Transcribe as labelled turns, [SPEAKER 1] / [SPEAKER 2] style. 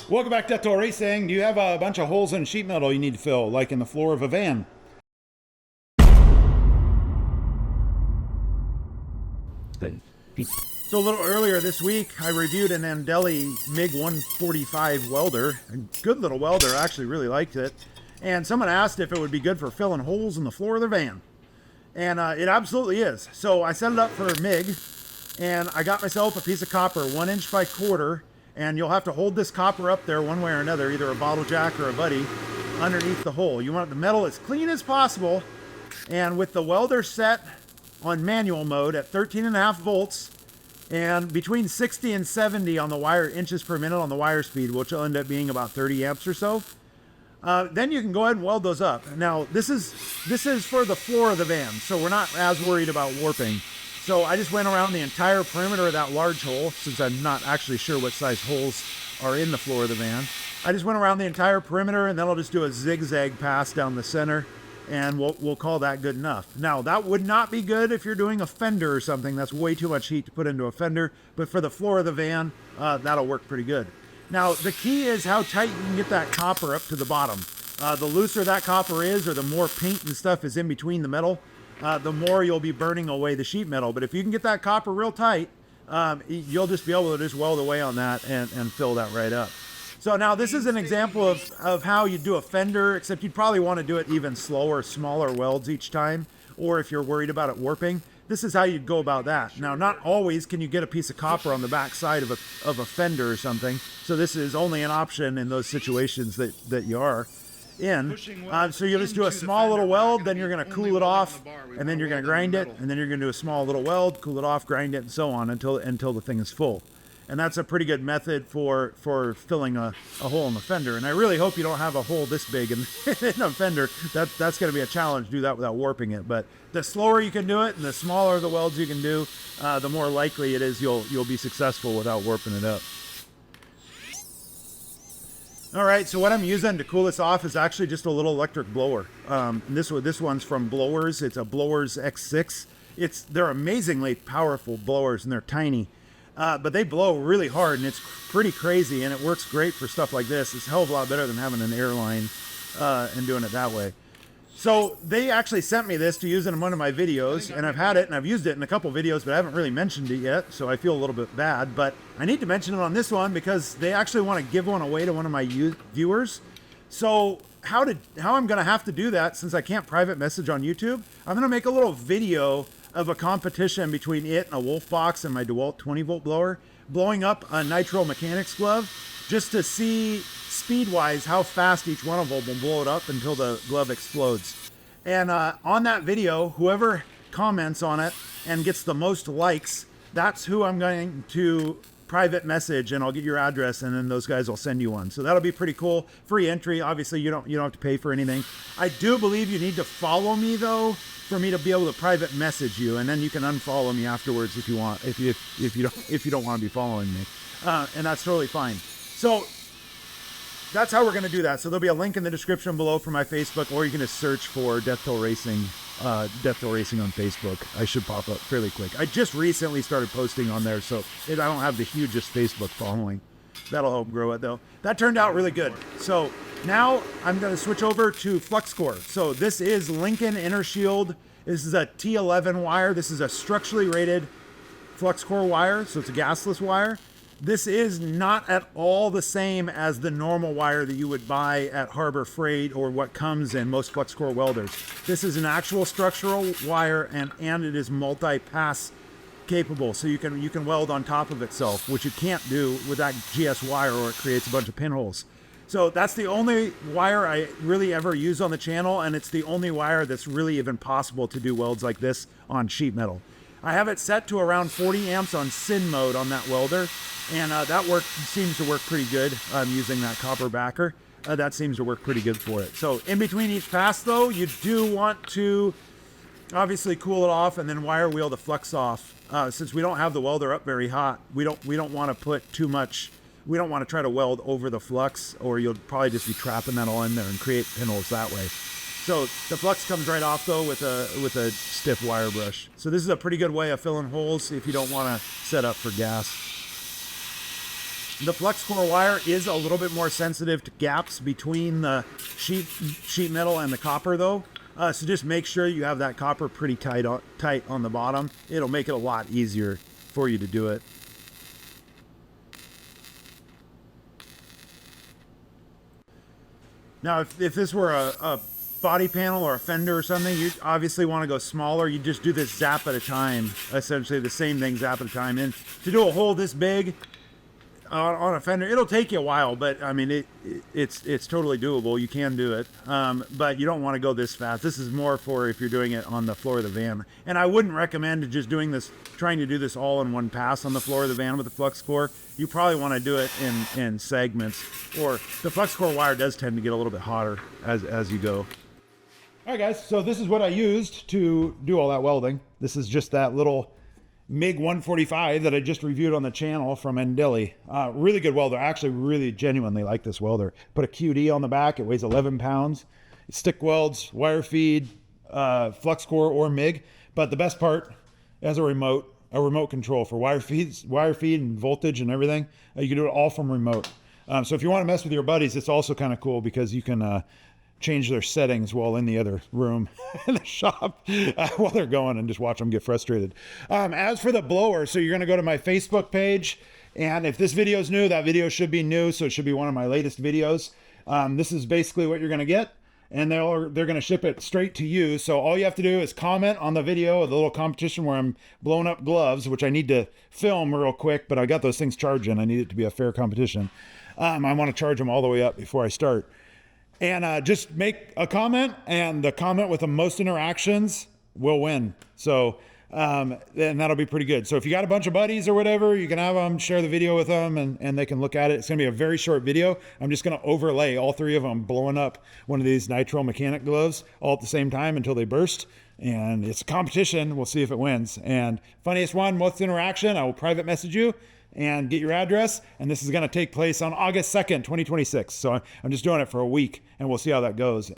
[SPEAKER 1] Welcome back to Death Racing. Do you have a bunch of holes in sheet metal you need to fill, like in the floor of a van? So a little earlier this week, I reviewed an Andeli MIG145 welder. A good little welder, I actually really liked it. And someone asked if it would be good for filling holes in the floor of their van. And it absolutely is. So I set it up for MIG, and I got myself a piece of copper, 1 inch by 1/4, and you'll have to hold this copper up there one way or another, either a bottle jack or a buddy, underneath the hole. You want the metal as clean as possible, and with the welder set on manual mode at 13.5 volts, and between 60 and 70 on the wire inches per minute on the wire speed, which will end up being about 30 amps or so. Then you can go ahead and weld those up. Now this is for the floor of the van, so we're not as worried about warping. So I just went around the entire perimeter of that large hole, since I'm not actually sure what size holes are in the floor of the van. I just went around the entire perimeter, and then I'll just do a zigzag pass down the center, and we'll call that good enough. Now that would not be good if you're doing a fender or something. That's way too much heat to put into a fender, but for the floor of the van, that'll work pretty good. Now the key is how tight you can get that copper up to the bottom. The looser that copper is, or the more paint and stuff is in between the metal, the more you'll be burning away the sheet metal. But if you can get that copper real tight, you'll just be able to just weld away on that and fill that right up. So now this is an example of how you do a fender, except you'd probably want to do it even slower, smaller welds each time, or if you're worried about it warping, this is how you'd go about that. Now, not always can you get a piece of copper on the back side of a fender or something, so this is only an option in those situations that you are in. So you'll just do a small little weld, then you're going to cool it off, and then you're going to grind it, and then you're going to do a small little weld, cool it off, grind it, and so on until the thing is full. And that's a pretty good method for filling a hole in the fender. And I really hope you don't have a hole this big in a fender. That's going to be a challenge to do that without warping it. But the slower you can do it, and the smaller the welds you can do, the more likely it is you'll be successful without warping it up. All right, so what I'm using to cool this off is actually just a little electric blower. This one's from Blowers. It's a Blowers X6. They're amazingly powerful blowers, and they're tiny. But they blow really hard, and it's pretty crazy, and it works great for stuff like this. It's a hell of a lot better than having an airline and doing it that way. So they actually sent me this to use it in one of my videos, and I've had it, and I've used it in a couple videos, but I haven't really mentioned it yet, so I feel a little bit bad. But I need to mention it on this one because they actually want to give one away to one of my viewers. So how I'm going to have to do that, since I can't private message on YouTube, I'm going to make a little video of a competition between it and a Wolf Box and my DeWalt 20-volt blower, blowing up a nitro mechanics glove, just to see speed-wise how fast each one of them will blow it up until the glove explodes. And on that video, whoever comments on it and gets the most likes, that's who I'm going to private message, and I'll get your address, and then those guys will send you one. So that'll be pretty cool. Free entry. Obviously, you don't have to pay for anything. I do believe you need to follow me though for me to be able to private message you, and then you can unfollow me afterwards if you want. If you don't want to be following me, and that's totally fine. So that's how we're going to do that. So there'll be a link in the description below for my Facebook, or you can just search for Death Toll Racing on Facebook. I should pop up fairly quick. I just recently started posting on there, so I don't have the hugest Facebook following. That'll help grow it though. That turned out really good. So now I'm going to switch over to flux-core. So this is Lincoln Inner Shield. This is a T11 wire. This is a structurally rated flux-core wire, so it's a gasless wire. This is not at all the same as the normal wire that you would buy at Harbor Freight or what comes in most flux-core welders. This is an actual structural wire, and it is multi-pass capable, so you can weld on top of itself, which you can't do with that GS wire, or it creates a bunch of pinholes. So that's the only wire I really ever use on the channel, and it's the only wire that's really even possible to do welds like this on sheet metal. I have it set to around 40 amps on SIN mode on that welder, and that seems to work pretty good. I'm using that copper backer. That seems to work pretty good for it. So in between each pass though, you do want to obviously cool it off and then wire wheel the flux off. Since we don't have the welder up very hot, we don't want to put too much. We don't want to try to weld over the flux, or you'll probably just be trapping that all in there and create pinholes that way. So the flux comes right off though with a stiff wire brush. So this is a pretty good way of filling holes if you don't want to set up for gas. The flux-core wire is a little bit more sensitive to gaps between the sheet metal and the copper though. So just make sure you have that copper pretty tight on the bottom. It'll make it a lot easier for you to do it. Now, if this were a body panel or a fender or something, you obviously want to go smaller. You just do this zap at a time, essentially the same thing, zap at a time. And to do a hole this big on a fender, it'll take you a while, but I mean, it's totally doable. You can do it, but you don't want to go this fast. This is more for if you're doing it on the floor of the van. And I wouldn't recommend just trying to do this all in one pass on the floor of the van with the flux core. You probably want to do it in segments, or the flux core wire does tend to get a little bit hotter as you go. All right, guys, so this is what I used to do all that welding. This is just that little MIG145 that I just reviewed on the channel from Andeli. Really good welder. I actually really genuinely like this welder. Put a QD on the back. It weighs 11 pounds. It stick welds, wire feed, flux core or MIG. But the best part, as a remote control for wire feed and voltage and everything. You can do it all from remote. So if you want to mess with your buddies, it's also kind of cool because you can change their settings while in the other room in the shop while they're going and just watch them get frustrated. As for the blower, so you're going to go to my Facebook page, and if this video is new, that video should be new, so it should be one of my latest videos. This is basically what you're going to get, and they're going to ship it straight to you. So all you have to do is comment on the video of the little competition where I'm blowing up gloves, which I need to film real quick, but I got those things charging. I need it to be a fair competition. I want to charge them all the way up before I start. And just make a comment, and the comment with the most interactions will win. So then that'll be pretty good. So if you got a bunch of buddies or whatever, you can have them share the video with them, and they can look at it. It's going to be a very short video. I'm just going to overlay all three of them blowing up one of these nitro mechanic gloves all at the same time until they burst. And it's a competition. We'll see if it wins. And funniest one, most interaction, I will private message you and get your address. And this is going to take place on August 2nd, 2026. So I'm just doing it for a week, and we'll see how that goes.